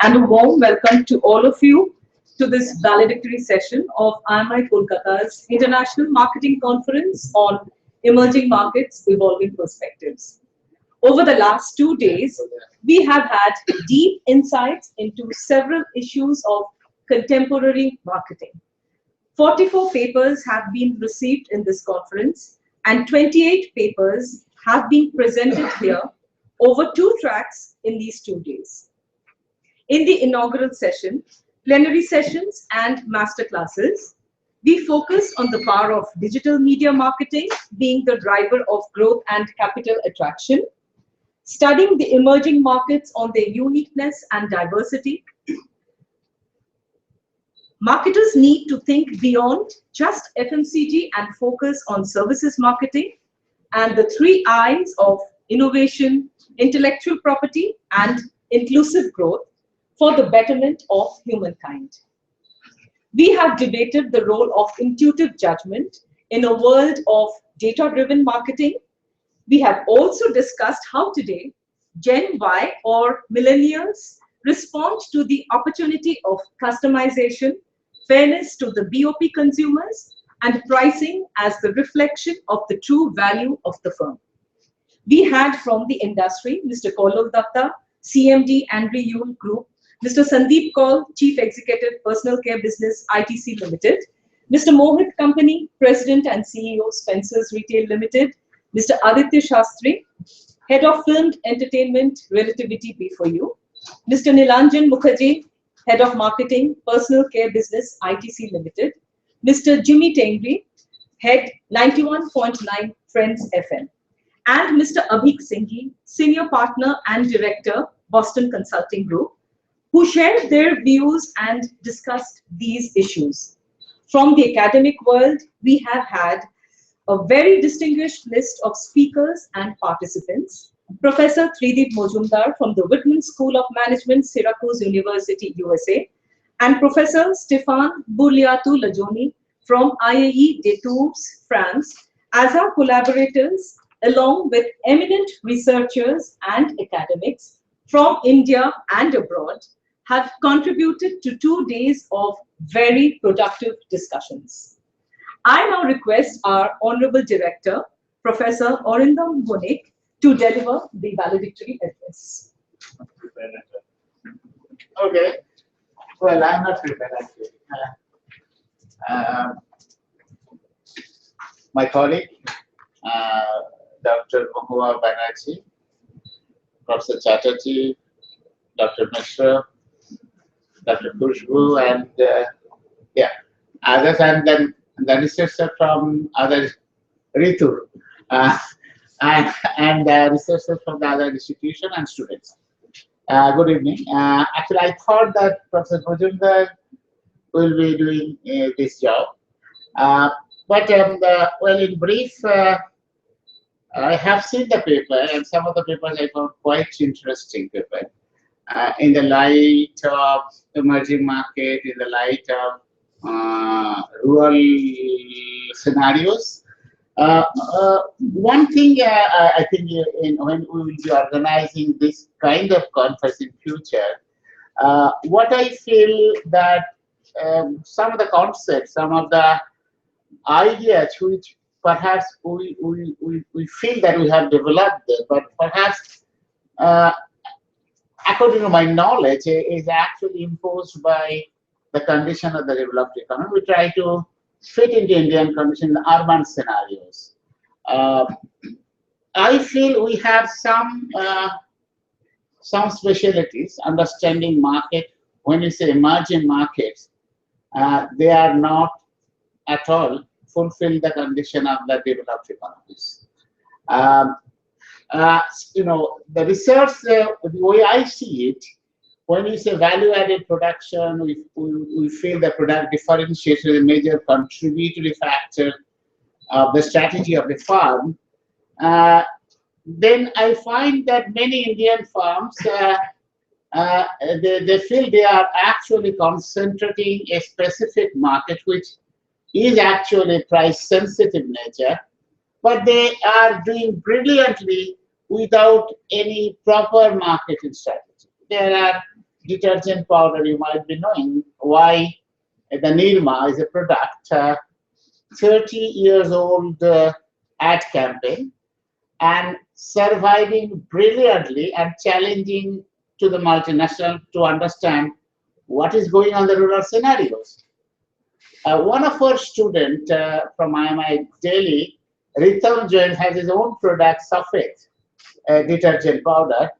And a warm welcome to all of you to this valedictory session of IMI Kolkata's International Marketing Conference on Emerging Markets, Evolving Perspectives. Over the last 2 days, we have had deep insights into several issues of contemporary marketing. 44 papers have been received in this conference, and 28 papers have been presented here over 2 tracks in these 2 days. In the inaugural session, plenary sessions and master classes, we focus on the power of digital media marketing being the driver of growth and capital attraction, studying the emerging markets on their uniqueness and diversity. Marketers need to think beyond just FMCG and focus on services marketing and the 3 I's of innovation, intellectual property, and inclusive growth for the betterment of humankind. We have debated the role of intuitive judgment in a world of data-driven marketing. We have also discussed how today Gen Y or millennials respond to the opportunity of customization, fairness to the BOP consumers, and pricing as the reflection of the true value of the firm. We had from the industry Mr. Kaulal Datta, CMD Andrew Yule Group, Mr. Sandeep Kaul, Chief Executive, Personal Care Business, ITC Limited, Mr. Mohit Company, President and CEO, Spencer's Retail Limited, Mr. Aditya Shastri, Head of Filmed Entertainment, Relativity B4U, Mr. Nilanjan Mukherjee, Head of Marketing, Personal Care Business, ITC Limited, Mr. Jimmy Tengri, Head 91.9 Friends FM, and Mr. Abhik Singhi, Senior Partner and Director, Boston Consulting Group, who shared their views and discussed these issues. From the academic world, we have had a very distinguished list of speakers and participants. Professor Trideep Mojumdar from the Whitman School of Management, Syracuse University, USA, and Professor Stéphane Bourliatou-Lajoni from IAE de Tours, France, as our collaborators, along with eminent researchers and academics from India and abroad, have contributed to 2 days of very productive discussions. I now request our Honorable Director, Professor Arindam Bonik, to deliver the valedictory address. Okay. Well, I'm not prepared actually. My colleague, Dr. Mahua Banerjee, Professor Chatterjee, Dr. Mishra, Dr. Khushbu, and others, and then the researcher from other Ritu, and researchers from the other institution and students. Good evening. Actually, I thought that Professor Mojumdar will be doing this job, but well, in brief, I have seen the paper, and some of the papers I found quite interesting paper. In the light of emerging market, in the light of rural scenarios. One thing I think when we will be organizing this kind of conference in future, what I feel that some of the concepts, some of the ideas which perhaps we feel that we have developed there, but perhaps according to my knowledge, is actually imposed by the condition of the developed economy. We try to fit into Indian condition, the urban scenarios. I feel we have some specialties, understanding market. When you say emerging markets, they are not at all fulfill the condition of the developed economies. The research, the way I see it, when we say value-added production, we feel the product differentiation is a major contributory factor of the strategy of the farm. Then I find that many Indian farms, they feel they are actually concentrating a specific market, which is actually price-sensitive nature, but they are doing brilliantly without any proper marketing strategy. There are detergent powder, you might be knowing why the Nirma is a product, 30 years old ad campaign, and surviving brilliantly and challenging to the multinational to understand what is going on in the rural scenarios. One of our students from IMI Delhi, Ritam Jain, has his own product, Safed detergent powder,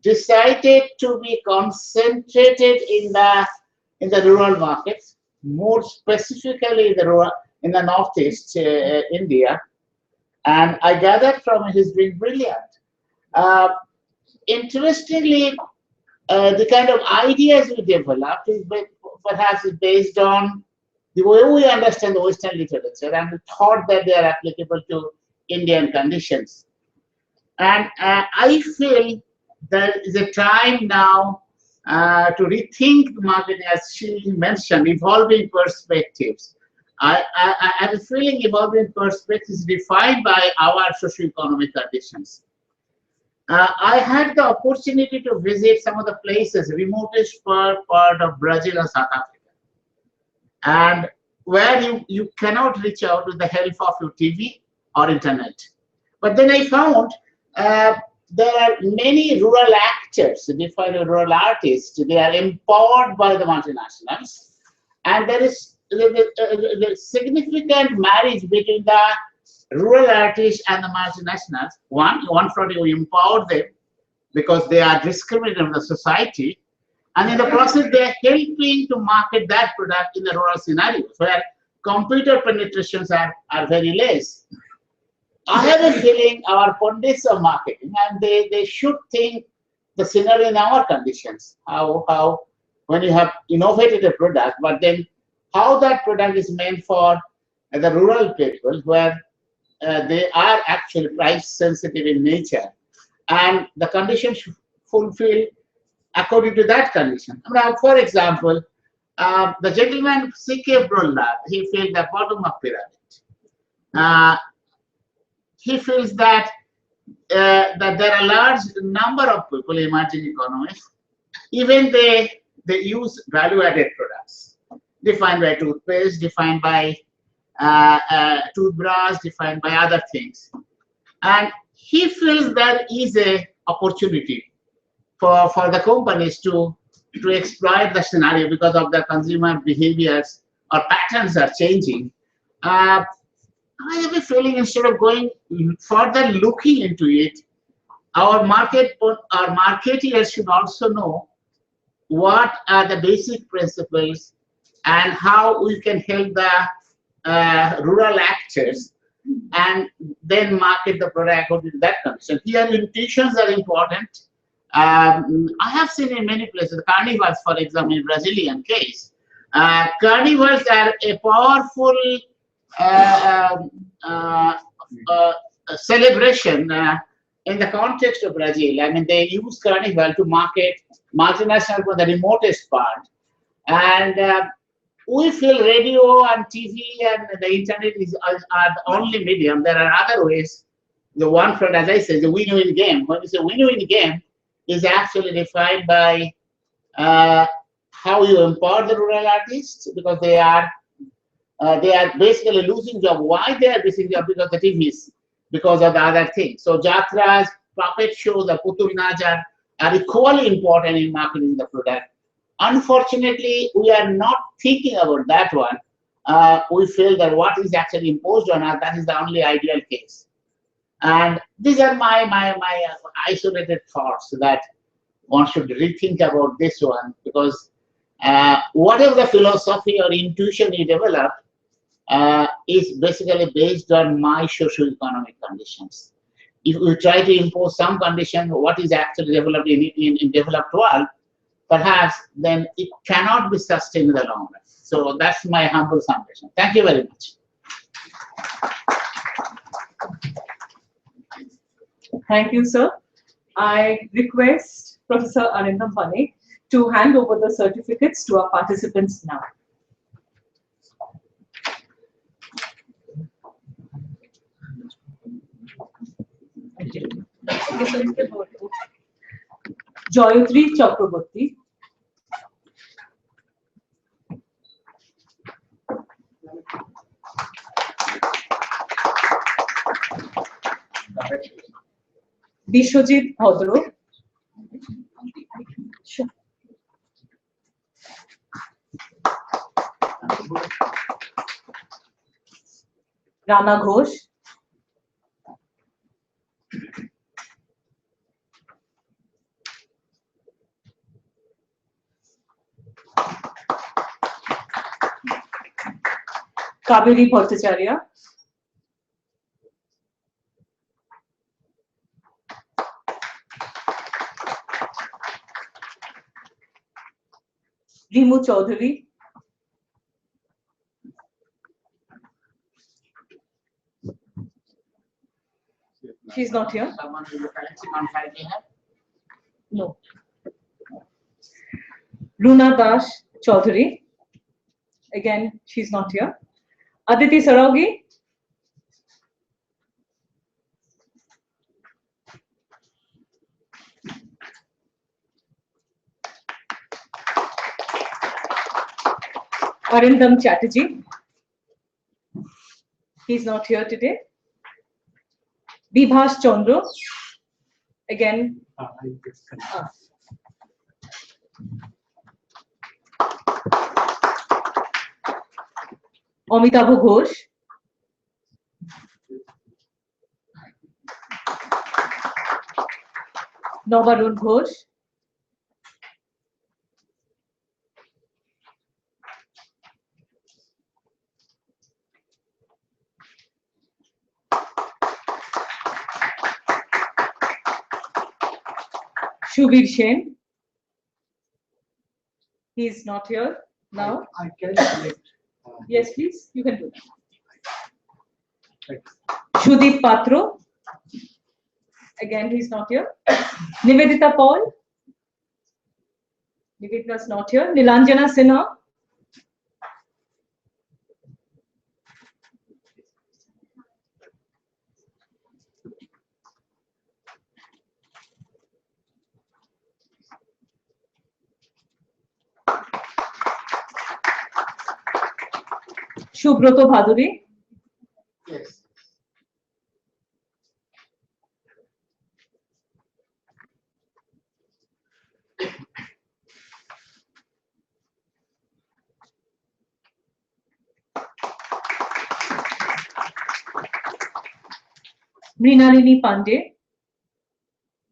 decided to be concentrated in the rural markets, more specifically in the northeast India, and I gathered from his being brilliant. Interestingly, the kind of ideas we developed is perhaps based on the way we understand the Western literature and we thought that they are applicable to Indian conditions. And I feel there is a time now to rethink the market, as she mentioned, evolving perspectives. I have a feeling evolving perspectives defined by our socio-economic conditions. I had the opportunity to visit some of the places, remotest part of Brazil and South Africa, and where you cannot reach out with the help of your TV or internet. But then I found there are many rural actors, defined as rural artists. They are empowered by the multinationals, and there is the significant marriage between the rural artists and the multinationals. One front, you empower them because they are discriminated in the society, and in the process they are helping to market that product in the rural scenarios where computer penetrations are very less. I have a feeling our pundits of marketing, and they should think the scenario in our conditions, how when you have innovated a product, but then how that product is meant for the rural people where they are actually price sensitive in nature, and the conditions should fulfill according to that condition. Now, for example, the gentleman C.K. Brulla, he feels the bottom of pyramid. He feels that that there are a large number of people in emerging economies, even they use value-added products, defined by toothpaste, defined by toothbrush, defined by other things. And he feels there is a opportunity for the companies to exploit the scenario because of the consumer behaviors or patterns are changing. I have a feeling instead of going further looking into it, our marketeers should also know what are the basic principles and how we can help the rural actors and then market the product according to that condition. Here, intuitions are important. I have seen in many places, carnivals, for example, in Brazilian case, carnivals are a powerful celebration in the context of Brazil. I mean, they use carnival to market multinational for the remotest part, and we feel radio and TV and the internet are the only medium. There are other ways. The one front, as I said, the win-win game. When we say win-win game, is actually defined by how you empower the rural artists, because they are basically losing job. Why they are losing job? Because the TVs, because of the other things. So jatras, puppet shows, the putul naj are equally important in marketing the product. Unfortunately, we are not thinking about that one. We feel that what is actually imposed on us, that is the only ideal case. And these are my isolated thoughts that one should rethink about this one, because whatever the philosophy or intuition you develop is basically based on my socio-economic conditions. If we try to impose some condition, what is actually developed in developed world, perhaps then it cannot be sustained in the long run. So that's my humble summation. Thank you very much. Thank you, sir. I request Professor Arindam Pane to hand over the certificates to our participants now. Joyatri Chakraborty, Bishojit Bhodro. Sure. Rana Ghosh. Kaveri Bhattacharya. Rimu Chaudhary. She's not here. Someone with the currency non-file we have? No. Runa Dash Chaudhary. Again, she's not here. Aditi Saragi. Arindam Chatterjee. He's not here today. Bibhash Chandra. Again. Amitabh Ghosh. Navarun Ghosh. Shubir Sen. He's not here now. I can select. Yes, please. You can do that. Shudeep Patro. Again, he's not here. Nivedita Paul. Nivedita's not here. Nilanjana Sinha. Shubroto Bhaduri. Yes. Mrinalini Pandey.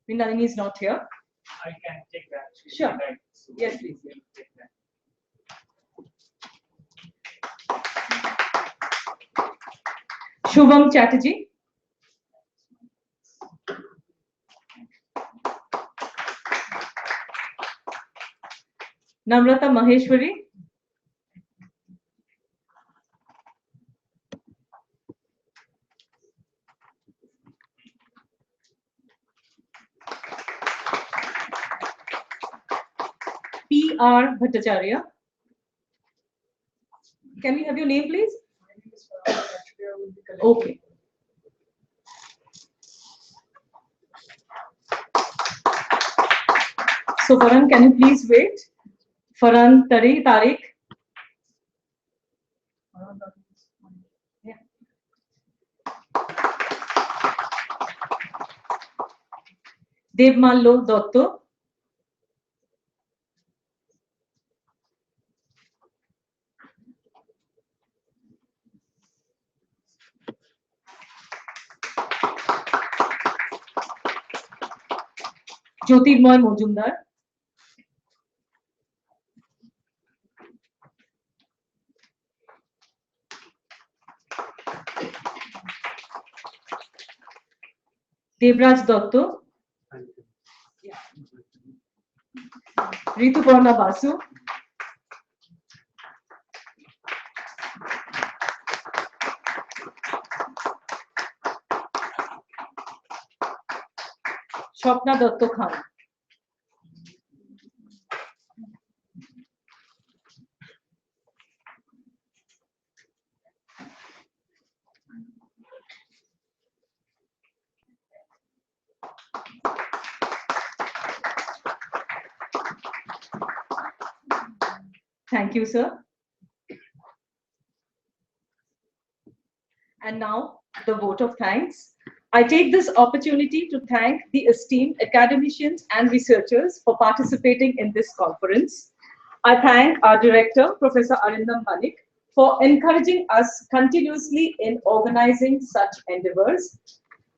Mrinalini is not here. I can take that. Sure. Yes, please. Take that. Shubham Chatterjee. Namrata Maheshwari. P.R. Bhattacharya. Can we have your name, please? Okay. So, Farhan, can you please wait? Farhan Tariq. Yeah. Devmallo Dotto. Jyotirmoy Mojumdar. Devraj Dotto. Yeah. Rituparna Basu. Shopna Dotto Khan. Thank you, sir. And now the vote of thanks. I take this opportunity to thank the esteemed academicians and researchers for participating in this conference. I thank our director, Professor Arindam Malik, for encouraging us continuously in organizing such endeavors.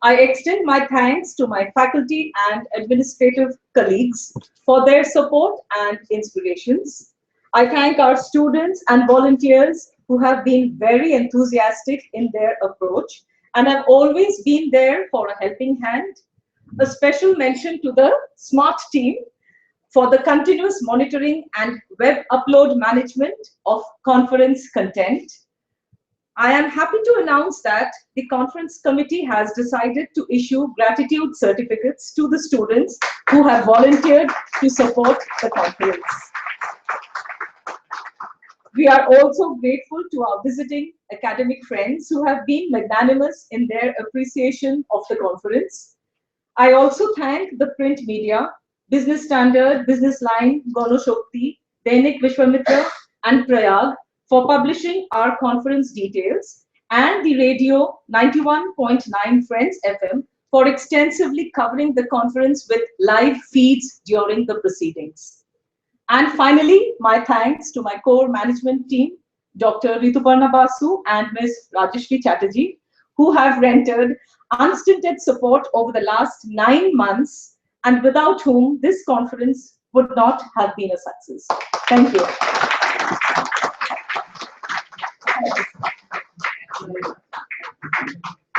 I extend my thanks to my faculty and administrative colleagues for their support and inspirations. I thank our students and volunteers who have been very enthusiastic in their approach and have always been there for a helping hand. A special mention to the SMART team for the continuous monitoring and web upload management of conference content. I am happy to announce that the conference committee has decided to issue gratitude certificates to the students who have volunteered to support the conference. We are also grateful to our visiting academic friends who have been magnanimous in their appreciation of the conference. I also thank the print media, Business Standard, Business Line, Gonoshokti, Dainik Vishwamitra, and Prayag for publishing our conference details, and the radio 91.9 Friends FM for extensively covering the conference with live feeds during the proceedings. And finally, my thanks to my core management team, Dr. Rituparna Basu and Ms. Rajeshri Chatterjee, who have rendered unstinted support over the last 9 months and without whom this conference would not have been a success. Thank you.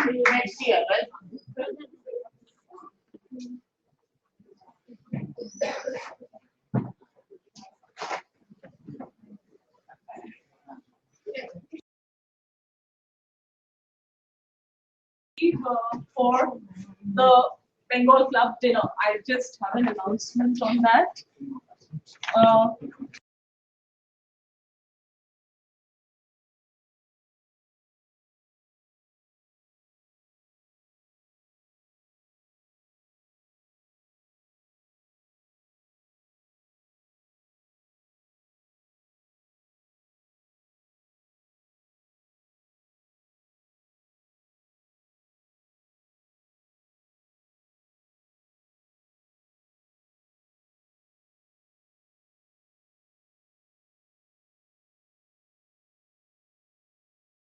See you next year, right? For the Bengal Club dinner, I just have an announcement on that.